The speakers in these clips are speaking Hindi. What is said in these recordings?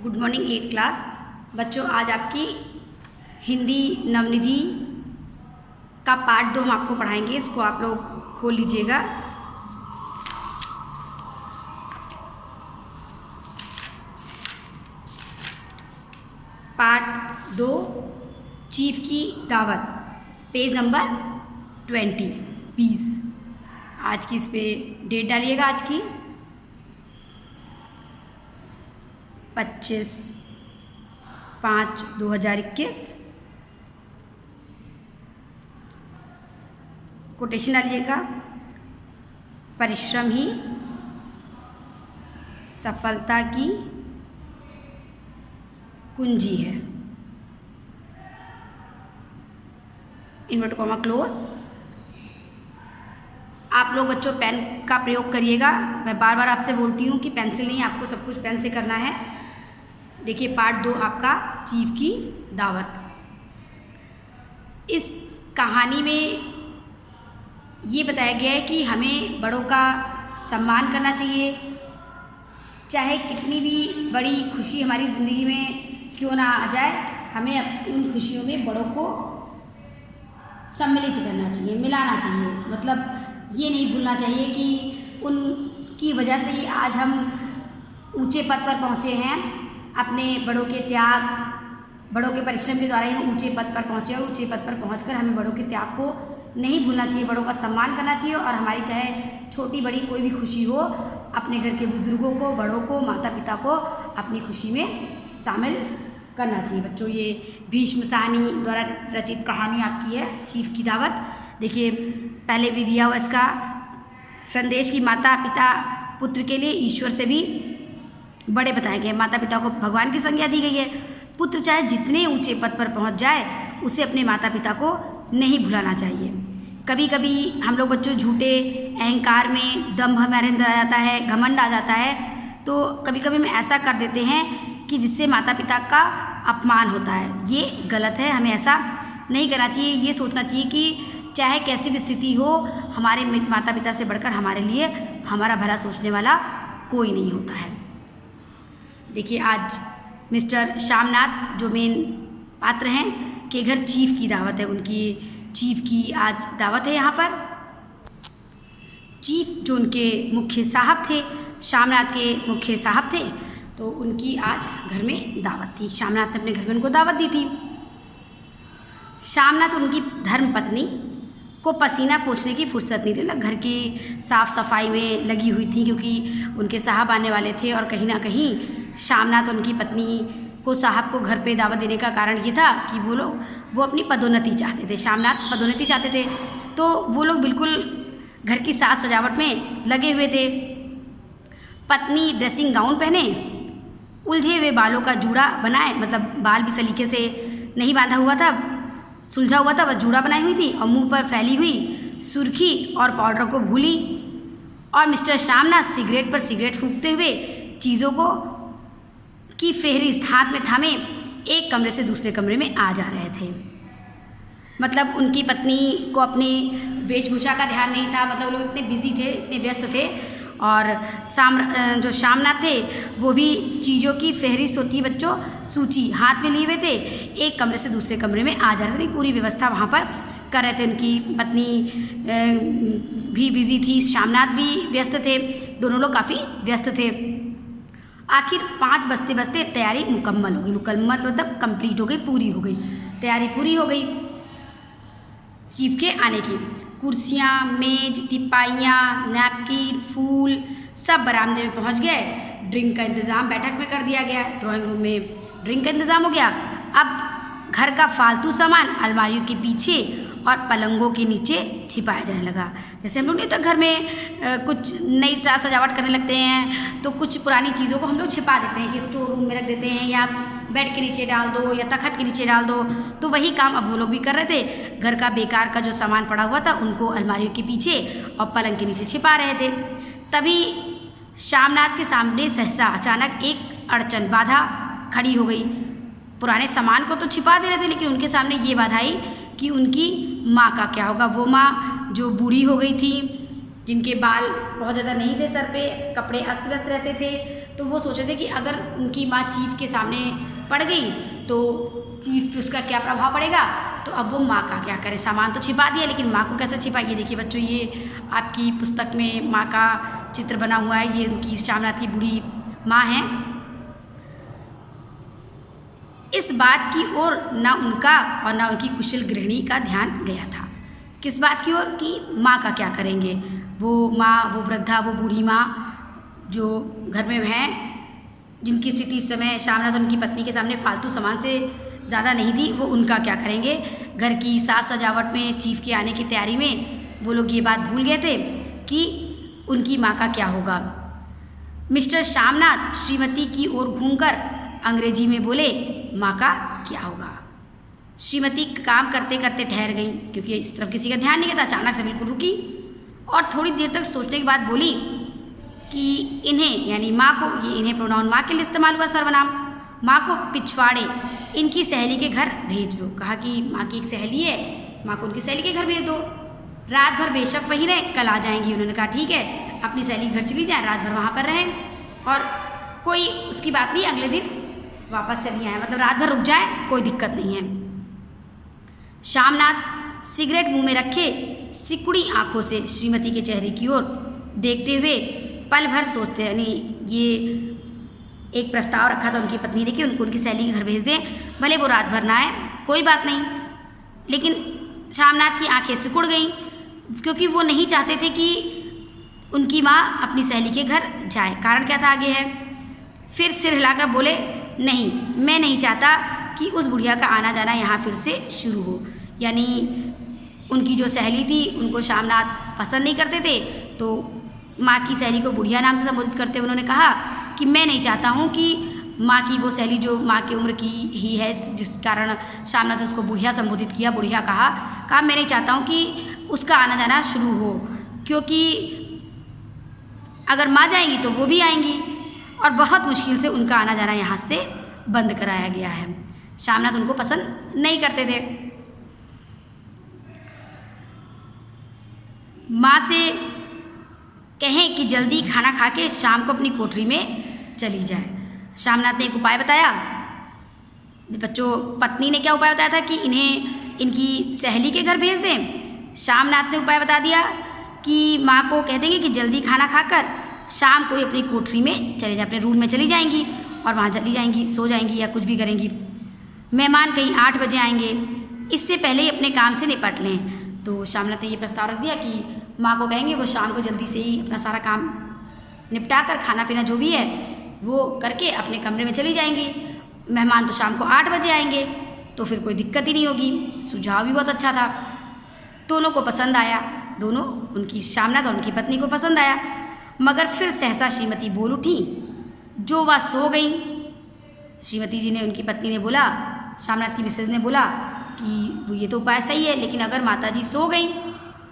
गुड मॉर्निंग 8th क्लास बच्चों। आज आपकी हिंदी नवनिधि का पार्ट 2 हम आपको पढ़ाएंगे। इसको आप लोग खोल लीजिएगा। पार्ट 2 चीफ की दावत, पेज नंबर 20। आज की इस पे डेट डालिएगा। आज की 25/5/2021। कोटेशन डालिएगा, परिश्रम ही सफलता की कुंजी है। Inverted comma close. आप लोग बच्चों पेन का प्रयोग करिएगा। मैं बार बार आपसे बोलती हूँ कि पेंसिल नहीं, आपको सब कुछ पेन से करना है। देखिए पार्ट 2 आपका चीफ की दावत। इस कहानी में ये बताया गया है कि हमें बड़ों का सम्मान करना चाहिए, चाहे कितनी भी बड़ी खुशी हमारी ज़िंदगी में क्यों ना आ जाए। हमें उन खुशियों में बड़ों को सम्मिलित करना चाहिए, मिलाना चाहिए। मतलब ये नहीं भूलना चाहिए कि उनकी वजह से ही आज हम ऊंचे पद पर पहुँचे हैं। अपने बड़ों के त्याग, बड़ों के परिश्रम के द्वारा ही हम ऊंचे पद पर पहुँचे और ऊंचे पद पर पहुँचकर हमें बड़ों के त्याग को नहीं भूलना चाहिए, बड़ों का सम्मान करना चाहिए। और हमारी चाहे छोटी बड़ी कोई भी खुशी हो, अपने घर के बुज़ुर्गों को, बड़ों को, माता पिता को अपनी खुशी में शामिल करना चाहिए। बच्चों ये भीष्म साहनी द्वारा रचित कहानी आपकी है चीफ की दावत। देखिए पहले भी दिया हुआ इसका संदेश कि माता पिता पुत्र के लिए ईश्वर से भी बड़े बताए गए। माता पिता को भगवान की संज्ञा दी गई है। पुत्र चाहे जितने ऊंचे पद पर पहुंच जाए, उसे अपने माता पिता को नहीं भुलाना चाहिए। कभी कभी हम लोग बच्चों झूठे अहंकार में दम्भ हमारे अंदर आ जाता है, घमंड आ जाता है। तो कभी कभी हम ऐसा कर देते हैं कि जिससे माता पिता का अपमान होता है। ये गलत है, हमें ऐसा नहीं करना चाहिए। ये सोचना चाहिए कि चाहे कैसी भी स्थिति हो, हमारे माता पिता से बढ़कर हमारे लिए हमारा भला सोचने वाला कोई नहीं होता है। देखिए आज मिस्टर श्यामनाथ जो मेन पात्र हैं के घर चीफ की दावत है। उनकी चीफ की आज दावत है। यहाँ पर चीफ जो उनके मुख्य साहब थे, श्यामनाथ के मुख्य साहब थे, तो उनकी आज घर में दावत थी। श्यामनाथ ने अपने घर में उनको दावत दी थी। श्यामनाथ उनकी धर्म पत्नी को पसीना पोंछने की फुर्सत नहीं थी, घर की साफ़ सफाई में लगी हुई थी, क्योंकि उनके साहब आने वाले थे। और कहीं ना कहीं श्यामनाथ उनकी पत्नी को, साहब को घर पे दावत देने का कारण ये था कि वो अपनी पदोन्नति चाहते थे। श्यामनाथ पदोन्नति चाहते थे, तो वो लोग बिल्कुल घर की साज सजावट में लगे हुए थे। पत्नी ड्रेसिंग गाउन पहने, उलझे हुए बालों का जूड़ा बनाए, मतलब बाल भी सलीके से नहीं बांधा हुआ था, सुलझा हुआ था, बस जूड़ा बनाई हुई थी। और मुंह पर फैली हुई सुर्खी और पाउडर को भूली। और मिस्टर श्यामनाथ सिगरेट पर सिगरेट फूंकते हुए चीज़ों को की फेहरिस्त हाथ में थामे एक कमरे से दूसरे कमरे में आ जा रहे थे। मतलब उनकी पत्नी को अपनी वेशभूषा का ध्यान नहीं था। मतलब लोग इतने बिजी थे, इतने व्यस्त थे। और जो श्यामनाथ थे वो भी चीज़ों की फेहरिस्त होती है बच्चों, सूची हाथ में लिए हुए थे, एक कमरे से दूसरे कमरे में आ जा रहे थे। पूरी व्यवस्था वहाँ पर कर रहे थे। उनकी पत्नी भी बिजी थी, श्यामनाथ भी व्यस्त थे, दोनों लोग काफ़ी व्यस्त थे। आखिर 5 बजते बजते तैयारी मुकम्मल हो गई। मुकम्मल मतलब कंप्लीट हो गई, पूरी हो गई, तैयारी पूरी हो गई चीफ के आने की। कुर्सियाँ, मेज, तिपाइयाँ, नैपकिन, फूल सब बरामदे में पहुंच गए। ड्रिंक का इंतज़ाम बैठक में कर दिया गया। ड्राइंग रूम में ड्रिंक का इंतज़ाम हो गया। अब घर का फालतू सामान अलमारियों के पीछे और पलंगों के नीचे छिपाया जाने लगा। जैसे हम लोग नहीं तो घर में कुछ नई सजावट करने लगते हैं, तो कुछ पुरानी चीज़ों को हम लोग छिपा देते हैं कि स्टोर रूम में रख देते हैं, या बेड के नीचे डाल दो, या तखत के नीचे डाल दो। तो वही काम अब वो लोग भी कर रहे थे। घर का बेकार का जो सामान पड़ा हुआ था उनको अलमारियों के पीछे और पलंग के नीचे छिपा रहे थे। तभी श्यामनाथ के सामने सहसा अचानक एक अड़चन, बाधा खड़ी हो गई। पुराने सामान को तो छिपा दे रहे थे, लेकिन उनके सामने ये बाधा आई कि उनकी माँ का क्या होगा। वो माँ जो बूढ़ी हो गई थी, जिनके बाल बहुत ज़्यादा नहीं थे सर पे, कपड़े अस्त व्यस्त रहते थे, तो वो सोच रहे थे कि अगर उनकी माँ चीफ के सामने पड़ गई तो चीफ पे उसका क्या प्रभाव पड़ेगा। तो अब वो माँ का क्या करें, सामान तो छिपा दिया लेकिन माँ को कैसे छिपाइए। देखिए बच्चों, ये आपकी पुस्तक में माँ का चित्र बना हुआ है। ये उनकी श्यामनाथ की बूढ़ी माँ है। इस बात की ओर ना उनका और ना उनकी कुशल गृहिणी का ध्यान गया था। किस बात की ओर कि माँ का क्या करेंगे। वो माँ, वो वृद्धा, वो बूढ़ी माँ जो घर में है, जिनकी स्थिति इस समय श्यामनाथ और उनकी पत्नी के सामने फालतू सामान से ज़्यादा नहीं थी, वो उनका क्या करेंगे। घर की साज सजावट में, चीफ के आने की तैयारी में वो लोग ये बात भूल गए थे कि उनकी माँ का क्या होगा। मिस्टर श्यामनाथ श्रीमती की ओर घूमकर अंग्रेजी में बोले, माँ का क्या होगा। श्रीमती काम करते करते ठहर गई क्योंकि इस तरफ किसी का ध्यान नहीं था। अचानक से बिल्कुल रुकी और थोड़ी देर तक सोचने के बाद बोली कि इन्हें, यानी माँ को, ये इन्हें प्रोनाउन माँ के लिए इस्तेमाल हुआ सर्वनाम, माँ को पिछवाड़े इनकी सहेली के घर भेज दो। कहा कि माँ की एक सहेली है, माँ को उनकी सहेली के घर भेज दो। रात भर बेशक वहीं रहे, कल आ जाएंगी। उन्होंने कहा ठीक है, अपनी सहेली घर चली जाए, रात भर वहाँ पर रहें और कोई उसकी बात नहीं, अगले दिन वापस चली आए, मतलब रात भर रुक जाए, कोई दिक्कत नहीं है। श्यामनाथ सिगरेट मुंह में रखे सिकुड़ी आंखों से श्रीमती के चेहरे की ओर देखते हुए पल भर सोचते, यानी ये एक प्रस्ताव रखा था उनकी पत्नी ने कि उनको उनकी सहेली के घर भेज दें, भले वो रात भर ना आए, कोई बात नहीं। लेकिन श्यामनाथ की आंखें सिकुड़ गईं क्योंकि वो नहीं चाहते थे कि उनकी माँ अपनी सहेली के घर जाए। कारण क्या था आगे है। फिर सिर हिलाकर बोले, नहीं, मैं नहीं चाहता कि उस बुढ़िया का आना जाना यहाँ फिर से शुरू हो। यानी उनकी जो सहेली थी उनको श्यामनाथ पसंद नहीं करते थे, तो माँ की सहेली को बुढ़िया नाम से संबोधित करते हुए उन्होंने कहा कि मैं नहीं चाहता हूँ कि माँ की वो सहेली जो माँ की उम्र की ही है, जिस कारण श्यामनाथ ने उसको बुढ़िया संबोधित किया, बुढ़िया कहा मैं नहीं चाहता हूँ कि उसका आना जाना शुरू हो, क्योंकि अगर माँ जाएंगी तो वो भी आएंगी और बहुत मुश्किल से उनका आना जाना यहाँ से बंद कराया गया है। श्यामनाथ उनको पसंद नहीं करते थे। माँ से कहें कि जल्दी खाना खा के शाम को अपनी कोठरी में चली जाए। श्यामनाथ ने एक उपाय बताया। बच्चों, पत्नी ने क्या उपाय बताया था कि इन्हें इनकी सहेली के घर भेज दें। श्यामनाथ ने उपाय बता दिया कि माँ को कह देंगे कि जल्दी खाना खाकर शाम को ही अपनी कोठरी में चले जाए, अपने रूम में चली जाएंगी और वहाँ चली जाएंगी, सो जाएंगी या कुछ भी करेंगी। मेहमान कहीं 8 बजे आएंगे, इससे पहले ही अपने काम से निपट लें। तो श्यामनाथ ने ये प्रस्ताव रख दिया कि माँ को कहेंगे वो शाम को जल्दी से ही अपना सारा काम निपटा कर, खाना पीना जो भी है वो करके अपने कमरे में चली जाएंगी। मेहमान तो शाम को 8 बजे आएंगे, तो फिर कोई दिक्कत ही नहीं होगी। सुझाव भी बहुत अच्छा था, दोनों को पसंद आया, दोनों, उनकी श्यामनाथ और उनकी पत्नी को पसंद आया। मगर फिर सहसा श्रीमती बोल उठी, जो वह सो गई। श्रीमती जी ने, उनकी पत्नी ने बोला, श्यामनाथ की मिसेज ने बोला कि वो ये तो उपाय सही है, लेकिन अगर माता जी सो गई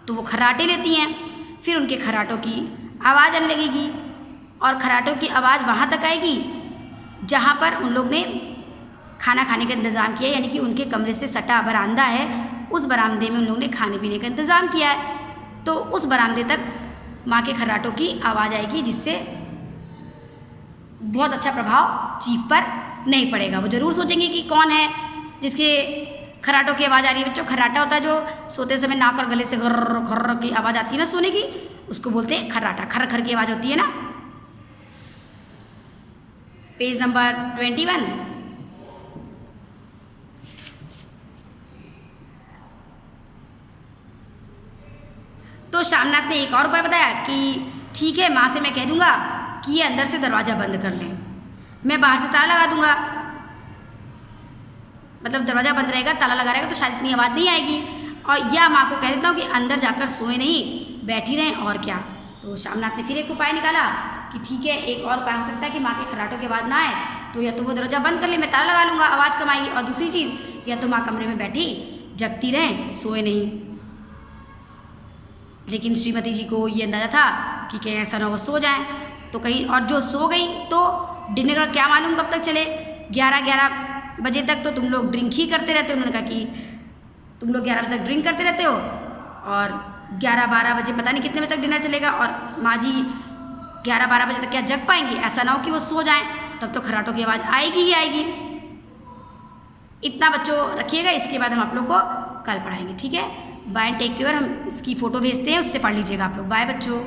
तो वो खर्राटे लेती हैं, फिर उनके खर्राटों की आवाज़ आने लगेगी और खर्राटों की आवाज़ वहाँ तक आएगी जहाँ पर उन लोग ने खाना खाने का इंतज़ाम किया, यानी कि उनके कमरे से सटा बरामदा है, उस बरामदे में उन लोगों ने खाने पीने का इंतज़ाम किया है। तो उस बरामदे तक माँ के खर्राटों की आवाज़ आएगी, जिससे बहुत अच्छा प्रभाव चीफ पर नहीं पड़ेगा। वो ज़रूर सोचेंगे कि कौन है जिसके खर्राटों की आवाज़ आ रही है। बच्चों, खर्राटा होता है जो सोते समय नाक और गले से घर्र घर्र की आवाज़ आती है ना सोने की, उसको बोलते हैं खर्राटा। खर खर की आवाज़ होती है ना। Page number 21। तो श्यामनाथ ने एक और उपाय बताया कि ठीक है, माँ से मैं कह दूंगा कि ये अंदर से दरवाज़ा बंद कर लें, मैं बाहर से ताला लगा दूंगा, मतलब दरवाज़ा बंद रहेगा, ताला लगा रहेगा तो शायद इतनी आवाज़ नहीं आएगी। और या माँ को कह देता हूँ कि अंदर जाकर सोए नहीं, बैठी रहें, और क्या। तो श्यामनाथ ने फिर एक उपाय निकाला कि ठीक है, एक और उपाय हो सकता है कि माँ के खर्राटों के आवाज़ ना आए, तो या तो वो दरवाज़ा बंद कर ले, मैं ताला लगा लूँगा, आवाज़ कम आएगी, और दूसरी चीज़, या तो माँ कमरे में बैठी जगती रहें, सोए नहीं। लेकिन श्रीमती जी को ये अंदाज़ा था कि कहीं ऐसा ना वो सो जाएं, तो कहीं, और जो सो गई तो डिनर का क्या मालूम कब तक चले, 11 बजे तक तो तुम लोग ड्रिंक ही करते रहते हो। उन्होंने कहा कि तुम लोग 11 बजे तक ड्रिंक करते रहते हो और 11-12 बजे पता नहीं कितने बजे तक डिनर चलेगा। और माँ जी 11-12 बजे तक क्या जग पाएंगे? ऐसा ना हो कि वो सो जाएं, तब तो खर्राटों की आवाज़ आएगी ही आएगी। इतना बच्चों रखिएगा, इसके बाद हम आप लोग को कल पढ़ाएंगे, ठीक है? Bye and take care. हम इसकी फ़ोटो भेजते हैं, उससे पढ़ लीजिएगा आप लोग। बाय बच्चों।